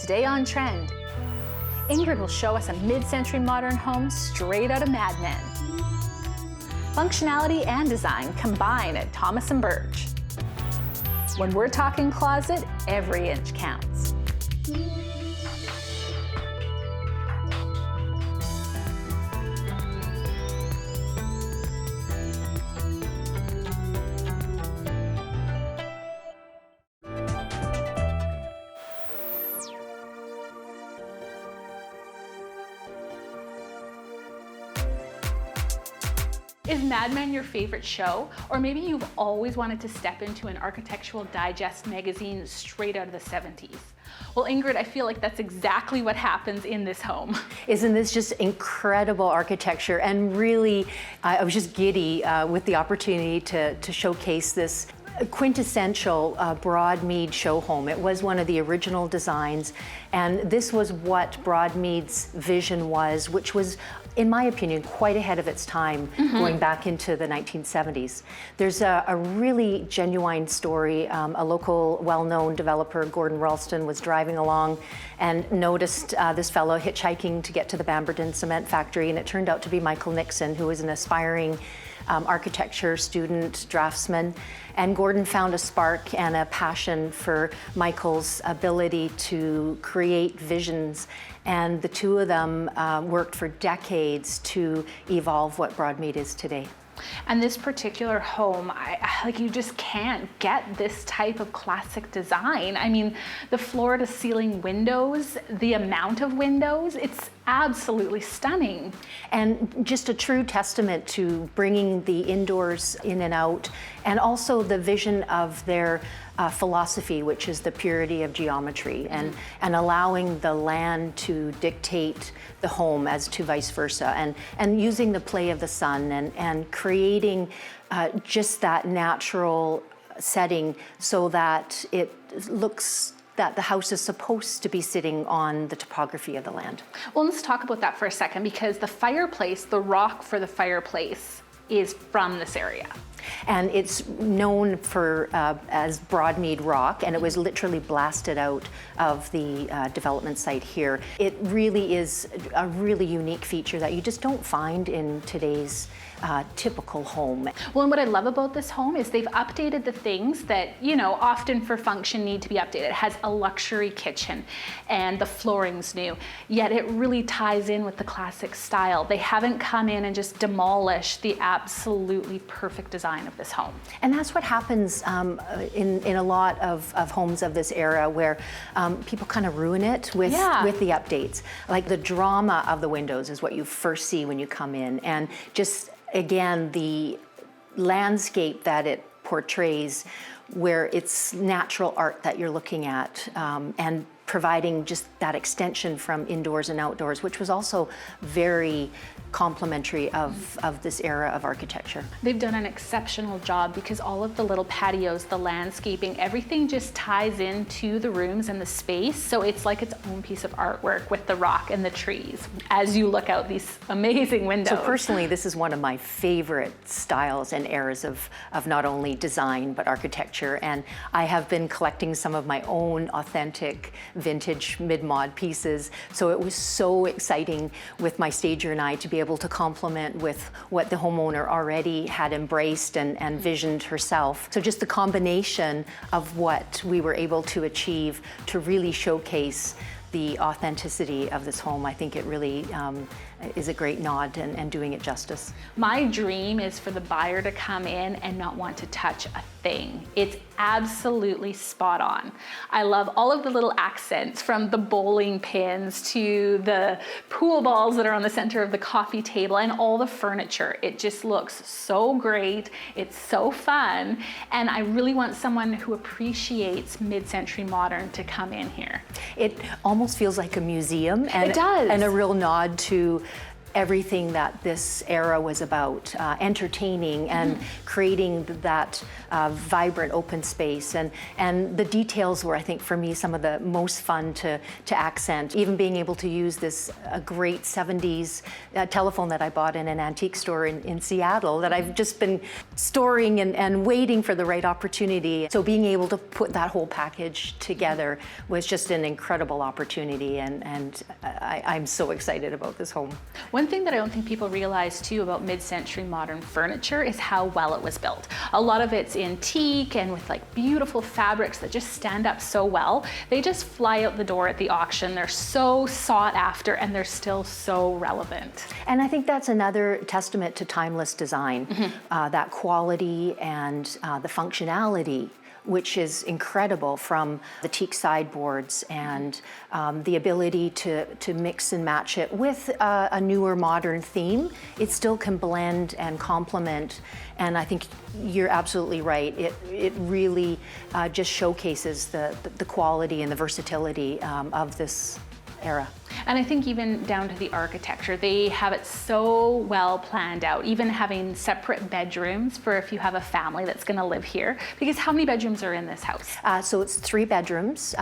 Today on Trend, Ingrid will show us a mid-century modern home straight out of Mad Men. Functionality and design combine at Thomas & Birch. When we're talking closet, every inch counts. Is Mad Men your favorite show? Or maybe you've always wanted to step into an Architectural Digest magazine straight out of the 70s. Well, Ingrid, I feel like that's exactly what happens in this home. Isn't this just incredible architecture? And really, I was just giddy with the opportunity to showcase this quintessential Broadmead show home. It was one of the original designs, and this was what Broadmead's vision was, which was, in my opinion, quite ahead of its time, going back into the 1970s. There's a really genuine story. A local well-known developer, Gordon Ralston, was driving along and noticed this fellow hitchhiking to get to the Bamberton cement factory, and it turned out to be Michael Nixon, who was an aspiring architecture student, draftsman. And Gordon found a spark and a passion for Michael's ability to create visions. And the two of them worked for decades to evolve what Broadmead is today. And this particular home, you just can't get this type of classic design. I mean, the floor to ceiling windows, the amount of windows, it's absolutely stunning. And just a true testament to bringing the indoors in and out, and also the vision of their philosophy, which is the purity of geometry, and allowing the land to dictate the home as to vice versa, and using the play of the sun and creating just that natural setting so that it looks that the house is supposed to be sitting on the topography of the land. Well, let's talk about that for a second, because the fireplace, the rock for the fireplace, is from this area. And it's known for as Broadmead rock, and it was literally blasted out of the development site here. It really is a really unique feature that you just don't find in today's typical home. Well, and what I love about this home is they've updated the things that, you know, often for function need to be updated. It has a luxury kitchen and the flooring's new, yet it really ties in with the classic style. They haven't come in and just demolished the absolutely perfect design of this home. And that's what happens in a lot of homes of this era, where people kind of ruin it with the updates. Like the drama of the windows is what you first see when you come in, and just again the landscape that it portrays, where it's natural art that you're looking at, and providing just that extension from indoors and outdoors, which was also very complementary of this era of architecture. They've done an exceptional job, because all of the little patios, the landscaping, everything just ties into the rooms and the space. So it's like its own piece of artwork with the rock and the trees as you look out these amazing windows. So personally, this is one of my favorite styles and eras of not only design, but architecture. And I have been collecting some of my own authentic vintage Midmod pieces. So it was so exciting with my stager and I to be able to complement with what the homeowner already had embraced and visioned herself. So just the combination of what we were able to achieve to really showcase the authenticity of this home, I think it really is a great nod and doing it justice. My dream is for the buyer to come in and not want to touch a thing. It's absolutely spot on. I love all of the little accents, from the bowling pins to the pool balls that are on the center of the coffee table, and all the furniture. It just looks so great. It's so fun. And I really want someone who appreciates mid-century modern to come in here. It almost feels like a museum, and it does. And a real nod to everything that this era was about, entertaining and creating that vibrant open space. And the details were, I think, for me, some of the most fun to accent. Even being able to use this great 70s telephone that I bought in an antique store in Seattle that I've just been storing and waiting for the right opportunity. So being able to put that whole package together was just an incredible opportunity, and I'm so excited about this home. One thing that I don't think people realize too about mid-century modern furniture is how well it was built. A lot of it's antique and with like beautiful fabrics that just stand up so well. They just fly out the door at the auction. They're so sought after and they're still so relevant. And I think that's another testament to timeless design, that quality and the functionality, which is incredible, from the teak sideboards and the ability to mix and match it with a newer modern theme. It still can blend and complement, and I think you're absolutely right. It really just showcases the quality and the versatility of this era. And I think even down to the architecture, they have it so well planned out, even having separate bedrooms for if you have a family that's going to live here. Because how many bedrooms are in this house? So it's 3 bedrooms,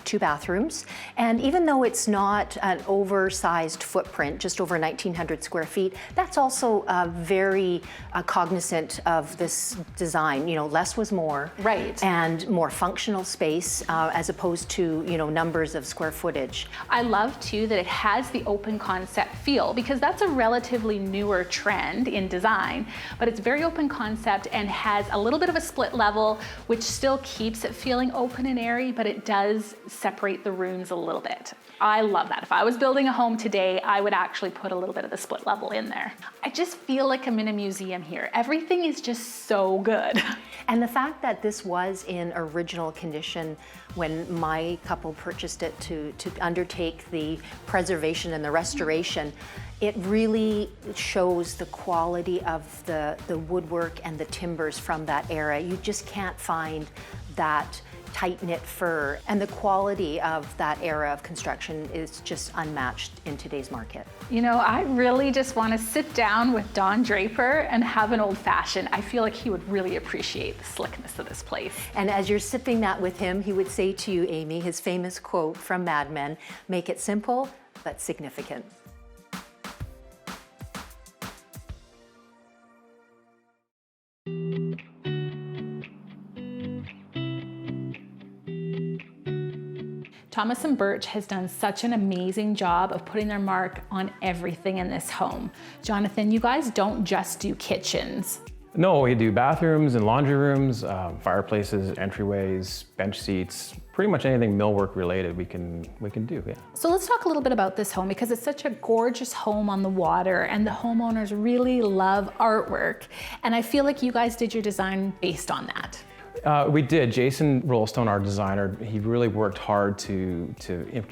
2 bathrooms. And even though it's not an oversized footprint, just over 1,900 square feet, that's also very cognizant of this design. You know, less was more. Right. And more functional space as opposed to, you know, numbers of square footage. I love too that it has the open concept feel, because that's a relatively newer trend in design, but it's very open concept and has a little bit of a split level, which still keeps it feeling open and airy, but it does separate the rooms a little bit. I love that. If I was building a home today, I would actually put a little bit of the split level in there. I just feel like I'm in a museum here. Everything is just so good. And the fact that this was in original condition when my couple purchased it to undertake the preservation and the restoration, it really shows the quality of the woodwork and the timbers from that era. You just can't find that tight-knit fur, and the quality of that era of construction is just unmatched in today's market. You know, I really just want to sit down with Don Draper and have an old-fashioned. I feel like he would really appreciate the slickness of this place. And as you're sipping that with him, he would say to you, Amy, his famous quote from Mad Men, "Make it simple, but significant." Thomas & Birch has done such an amazing job of putting their mark on everything in this home. Jonathan, you guys don't just do kitchens. No, we do bathrooms and laundry rooms, fireplaces, entryways, bench seats, pretty much anything millwork related we can do, yeah. So let's talk a little bit about this home, because it's such a gorgeous home on the water and the homeowners really love artwork. And I feel like you guys did your design based on that. We did. Jason Rollstone, our designer, he really worked hard to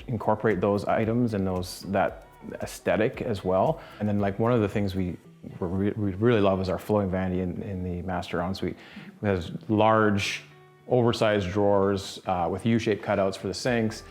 incorporate those items and that aesthetic as well. And then, like, one of the things we really love is our flowing vanity in the master ensuite. It has large, oversized drawers with U-shaped cutouts for the sinks,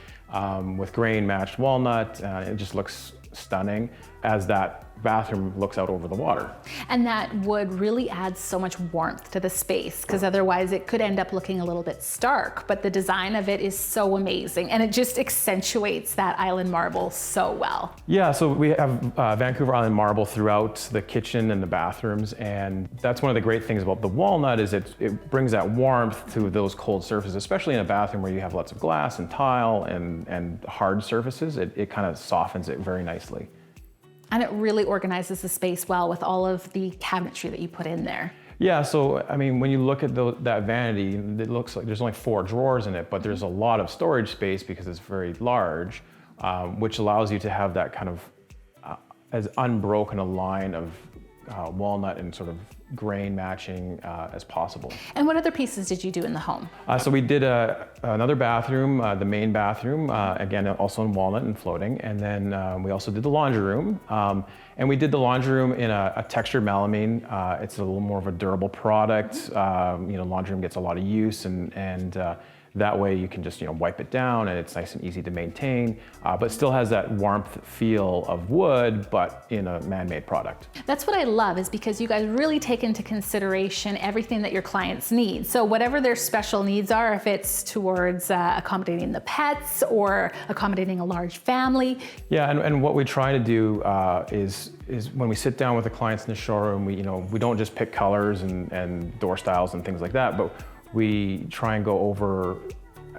with grain-matched walnut. It just looks stunning as that bathroom looks out over the water. And that would really add so much warmth to the space, because otherwise it could end up looking a little bit stark, but the design of it is so amazing and it just accentuates that island marble so well. Yeah, so we have Vancouver Island marble throughout the kitchen and the bathrooms, and that's one of the great things about the walnut is it brings that warmth to those cold surfaces, especially in a bathroom where you have lots of glass and tile and hard surfaces. It kind of softens it very nicely. And it really organizes the space well with all of the cabinetry that you put in there. Yeah, so I mean, when you look at that vanity, it looks like there's only 4 drawers in it, but there's a lot of storage space because it's very large, which allows you to have that kind of as unbroken a line of walnut and sort of grain matching as possible. And what other pieces did you do in the home? So we did another bathroom, the main bathroom, again, also in walnut and floating. And then we also did the laundry room. And we did the laundry room in a textured melamine. It's a little more of a durable product. You know, laundry room gets a lot of use, and That way you can just wipe it down and it's nice and easy to maintain, but still has that warmth feel of wood, but in a man-made product. That's what I love, is because you guys really take into consideration everything that your clients need. So whatever their special needs are, if it's towards accommodating the pets or accommodating a large family. Yeah, and what we try to do is when we sit down with the clients in the showroom, we don't just pick colors and door styles and things like that, but we try and go over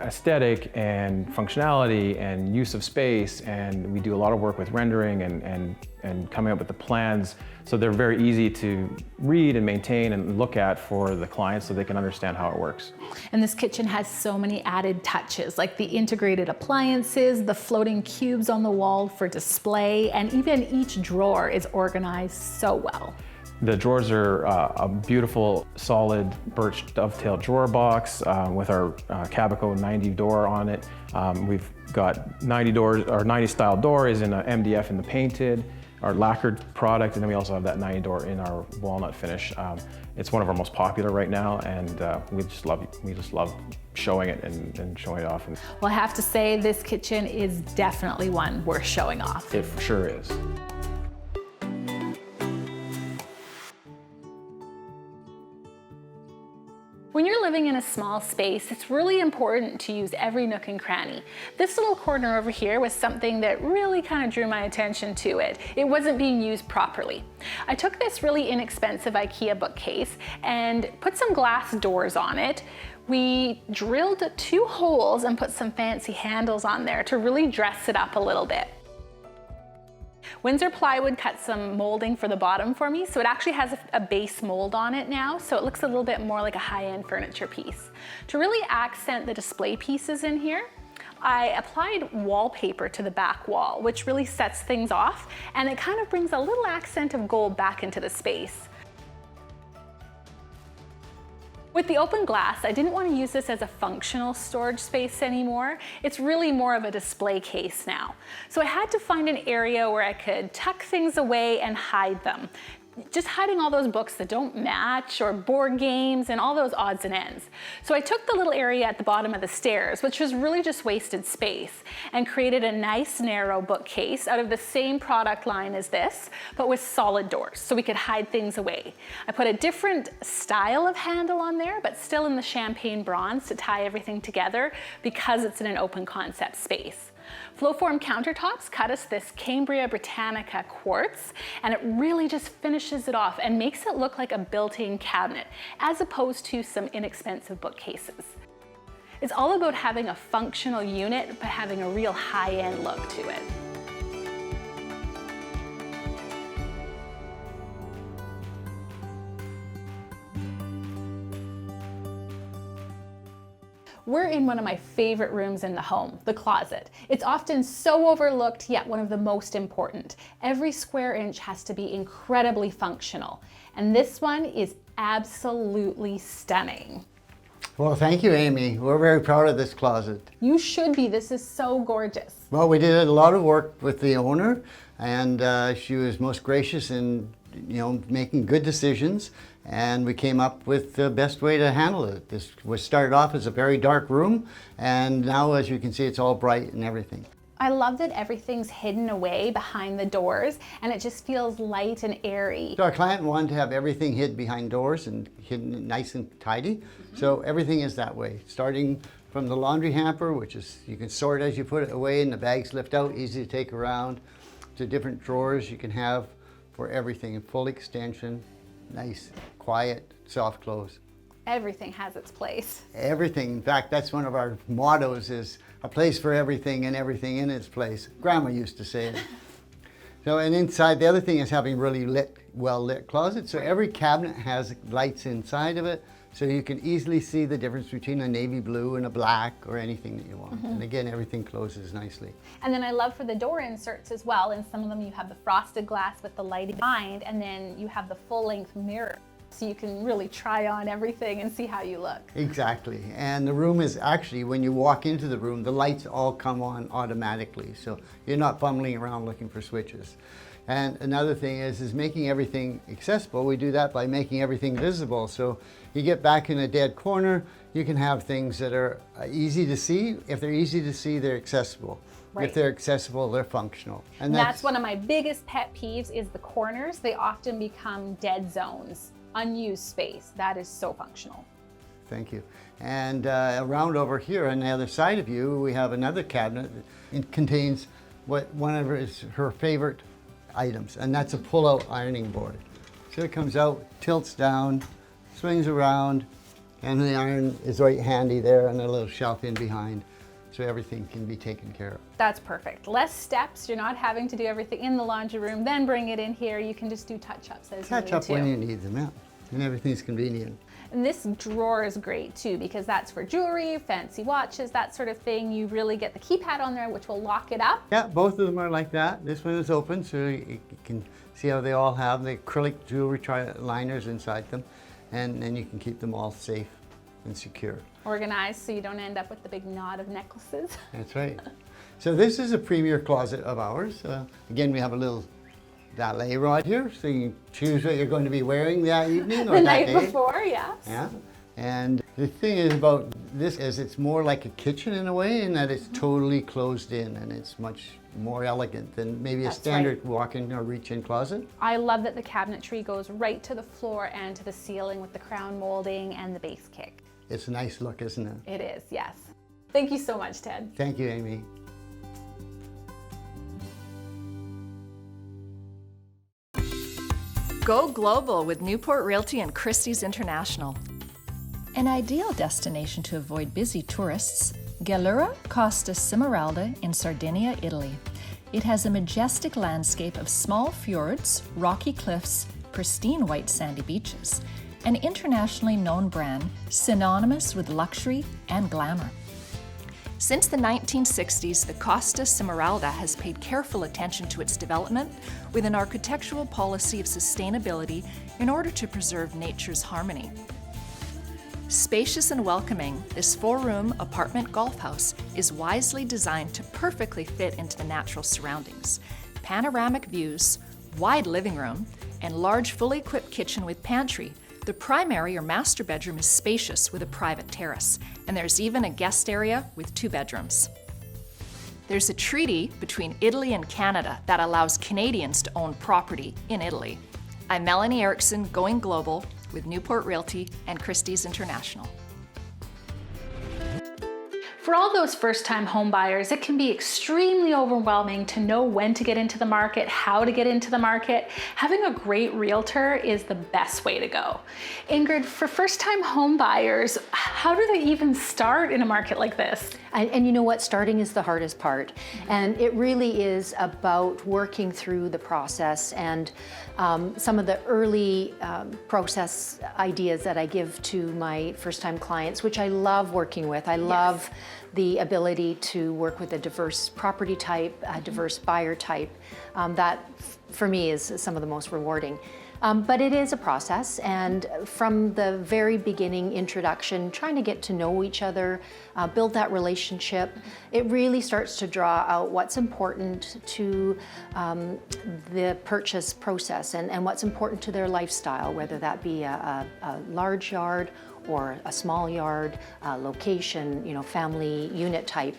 aesthetic and functionality and use of space, and we do a lot of work with rendering and coming up with the plans, so they're very easy to read and maintain and look at for the clients so they can understand how it works. And this kitchen has so many added touches, like the integrated appliances, the floating cubes on the wall for display, and even each drawer is organized so well. The drawers are a beautiful, solid birch dovetail drawer box with our Cabico 90 door on it. We've got 90 doors, our 90 style door is in a MDF in the painted, our lacquered product, and then we also have that 90 door in our walnut finish. It's one of our most popular right now, and we just love showing it and showing it off. Well, I have to say, this kitchen is definitely one worth showing off. It for sure is. When you're living in a small space, it's really important to use every nook and cranny. This little corner over here was something that really kind of drew my attention to it. It wasn't being used properly. I took this really inexpensive IKEA bookcase and put some glass doors on it. We drilled 2 holes and put some fancy handles on there to really dress it up a little bit. Windsor Plywood cut some molding for the bottom for me, so it actually has a base mold on it now, so it looks a little bit more like a high-end furniture piece. To really accent the display pieces in here, I applied wallpaper to the back wall, which really sets things off, and it kind of brings a little accent of gold back into the space. With the open glass, I didn't want to use this as a functional storage space anymore. It's really more of a display case now. So I had to find an area where I could tuck things away and hide them. Just hiding all those books that don't match, or board games and all those odds and ends. So I took the little area at the bottom of the stairs, which was really just wasted space, and created a nice narrow bookcase out of the same product line as this, but with solid doors so we could hide things away. I put a different style of handle on there, but still in the champagne bronze to tie everything together because it's in an open concept space. Flowform countertops cut us this Cambria Britannica quartz, and it really just finishes it off and makes it look like a built-in cabinet as opposed to some inexpensive bookcases. It's all about having a functional unit but having a real high-end look to it. We're in one of my favorite rooms in the home, the closet. It's often so overlooked, yet one of the most important. Every square inch has to be incredibly functional, and this one is absolutely stunning. Well, thank you, Amy. We're very proud of this closet. You should be. This is so gorgeous. Well, we did a lot of work with the owner, and she was most gracious in making good decisions, and we came up with the best way to handle it. This was started off as a very dark room, and now, as you can see, it's all bright and everything. I love that everything's hidden away behind the doors, and it just feels light and airy. So our client wanted to have everything hid behind doors and hidden nice and tidy, so everything is that way. Starting from the laundry hamper, which is, you can sort as you put it away and the bags lift out, easy to take around, to different drawers you can have for everything in full extension, nice, quiet, soft close. Everything has its place. Everything. In fact, that's one of our mottos, is a place for everything and everything in its place. Grandma used to say it. So, and inside, the other thing is having really well lit closet. So every cabinet has lights inside of it, so you can easily see the difference between a navy blue and a black or anything that you want. And again, everything closes nicely. And then I love for the door inserts as well. In some of them you have the frosted glass with the lighting behind, and then you have the full-length mirror. So you can really try on everything and see how you look. Exactly. And the room is actually, when you walk into the room, the lights all come on automatically. So you're not fumbling around looking for switches. And another thing is making everything accessible. We do that by making everything visible. So you get back in a dead corner, you can have things that are easy to see. If they're easy to see, they're accessible. Right. If they're accessible, they're functional. And that's one of my biggest pet peeves is the corners. They often become dead zones, unused space. That is so functional. Thank you. And around over here on the other side of you, we have another cabinet. It contains one of her favorite items, and that's a pull-out ironing board. So it comes out, tilts down, swings around, and the iron is right handy there and a little shelf in behind, so everything can be taken care of. That's perfect. Less steps. You're not having to do everything in the laundry room, then bring it in here. You can just do touch-ups as you need to. Touch up when you need them, yeah. And everything's convenient. And this drawer is great too, because that's for jewelry, fancy watches, that sort of thing. You really get the keypad on there, which will lock it up. Yeah, both of them are like that. This one is open, so you can see how they all have the acrylic jewelry liners inside them, and then you can keep them all safe and secure. Organized, so you don't end up with the big knot of necklaces. That's right. So this is a premier closet of ours. Again, we have a little valet rod here, so you can choose what you're going to be wearing that evening or The that night day. before, yes. Yeah. And the thing is about this is it's more like a kitchen in a way, in that it's totally closed in, and it's much more elegant than maybe a standard walk-in or reach-in closet. I love that the cabinetry goes right to the floor and to the ceiling with the crown molding and the base kick. It's a nice look, isn't it? It is, yes. Thank you so much, Ted. Thank you, Amy. Go global with Newport Realty and Christie's International. An ideal destination to avoid busy tourists, Gallura Costa Smeralda in Sardinia, Italy. It has a majestic landscape of small fjords, rocky cliffs, pristine white sandy beaches, an internationally known brand synonymous with luxury and glamour. Since the 1960s, the Costa Smeralda has paid careful attention to its development with an architectural policy of sustainability in order to preserve nature's harmony. Spacious and welcoming, this 4-room apartment golf house is wisely designed to perfectly fit into the natural surroundings. Panoramic views, wide living room, and large fully equipped kitchen with pantry. The primary or master bedroom is spacious with a private terrace, and there's even a guest area with 2 bedrooms. There's a treaty between Italy and Canada that allows Canadians to own property in Italy. I'm Melanie Erickson, going global with Newport Realty and Christie's International. For all those first-time home buyers, it can be extremely overwhelming to know when to get into the market, how to get into the market. Having a great realtor is the best way to go. Ingrid, for first-time home buyers, how do they even start in a market like this? And you know what, starting is the hardest part. And it really is about working through the process, and some of the early process ideas that I give to my first-time clients, which I love working with. I love the ability to work with a diverse property type, a diverse buyer type. That, for me, is some of the most rewarding. But it is a process, and from the very beginning introduction, trying to get to know each other, build that relationship, it really starts to draw out what's important to the purchase process and what's important to their lifestyle, whether that be a large yard or a small yard, location, family unit type.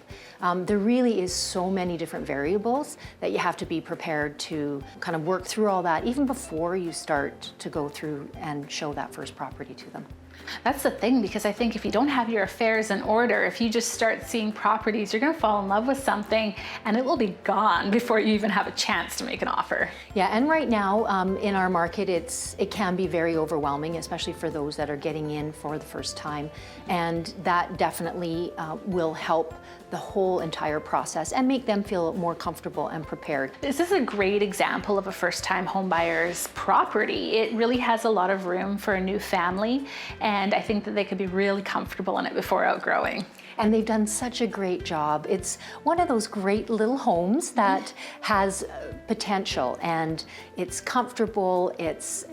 There really is so many different variables that you have to be prepared to kind of work through all that even before you start to go through and show that first property to them. That's the thing, because I think if you don't have your affairs in order, if you just start seeing properties, you're going to fall in love with something and it will be gone before you even have a chance to make an offer. Yeah, and right now in our market, it can be very overwhelming, especially for those that are getting in for the first time. And that definitely will help the whole entire process and make them feel more comfortable and prepared. This is a great example of a first-time homebuyer's property. It really has a lot of room for a new family, and I think that they could be really comfortable in it before outgrowing. and they've done such a great job. It's one of those great little homes that has potential, and it's comfortable, it's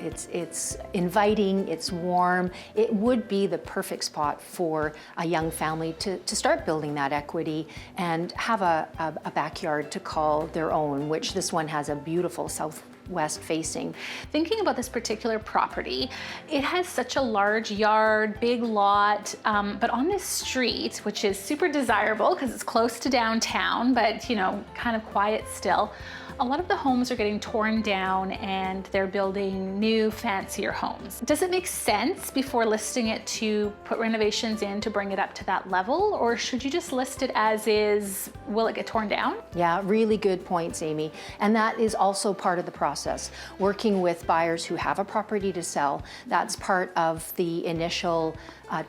inviting, it's warm. It would be the perfect spot for a young family to start building that equity and have a backyard to call their own, which this one has a beautiful southwest facing. Thinking about this particular property, it has such a large yard, big lot, but on this street, which is super desirable because it's close to downtown, but you know, kind of quiet still, a lot of the homes are getting torn down and they're building new, fancier homes. Does it make sense before listing it to put renovations in to bring it up to that level, or should you just list it as is? Will it get torn down? Yeah, really good points, Amy. And that is also part of the process. Working with buyers who have a property to sell, that's part of the initial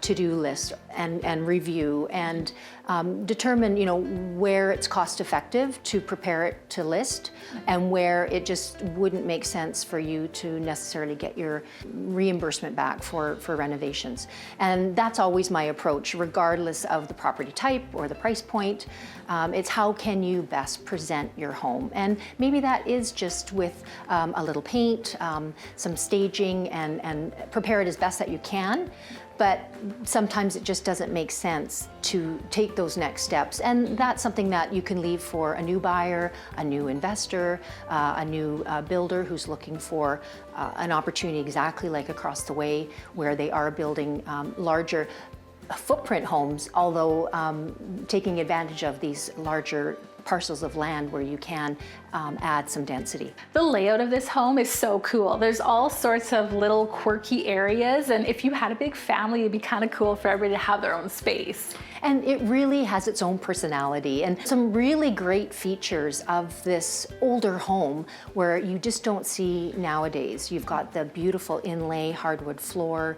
to-do list and review and determine, you know, where it's cost effective to prepare it to list and where it just wouldn't make sense for you to necessarily get your reimbursement back for renovations. And that's always my approach, regardless of the property type or the price point. It's how can you best present your home? And maybe that is just with a little paint, some staging, and prepare it as best that you can. But sometimes it just doesn't make sense to take those next steps. And that's something that you can leave for a new buyer, a new investor, a new builder who's looking for an opportunity exactly like across the way, where they are building larger footprint homes, although taking advantage of these larger parcels of land where you can add some density. The layout of this home is so cool. There's all sorts of little quirky areas, and if you had a big family, it'd be kind of cool for everybody to have their own space. And it really has its own personality and some really great features of this older home where you just don't see nowadays. You've got the beautiful inlay hardwood floor,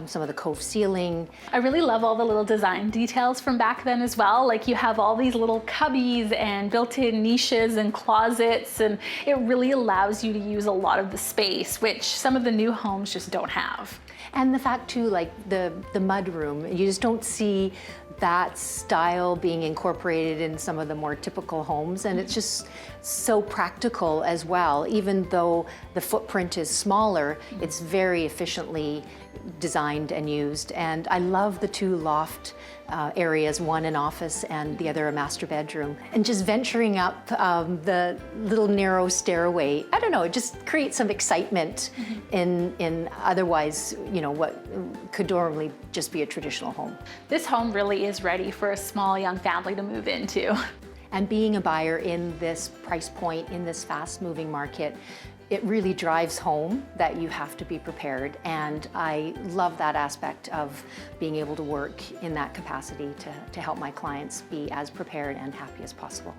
some of the cove ceiling. I really love all the little design details from back then as well. Like you have all these little cubbies and built-in niches and closets, and it really allows you to use a lot of the space, which some of the new homes just don't have. And the fact too, like the mud room, you just don't see that style being incorporated in some of the more typical homes, and it's just so practical as well. Even though the footprint is smaller, it's very efficiently designed and used. And I love the two loft areas, one an office and the other a master bedroom. And just venturing up the little narrow stairway, I don't know, it just creates some excitement in otherwise, you know, what could normally just be a traditional home. This home really is ready for a small young family to move into. And being a buyer in this price point, in this fast-moving market, it really drives home that you have to be prepared. And I love that aspect of being able to work in that capacity to help my clients be as prepared and happy as possible.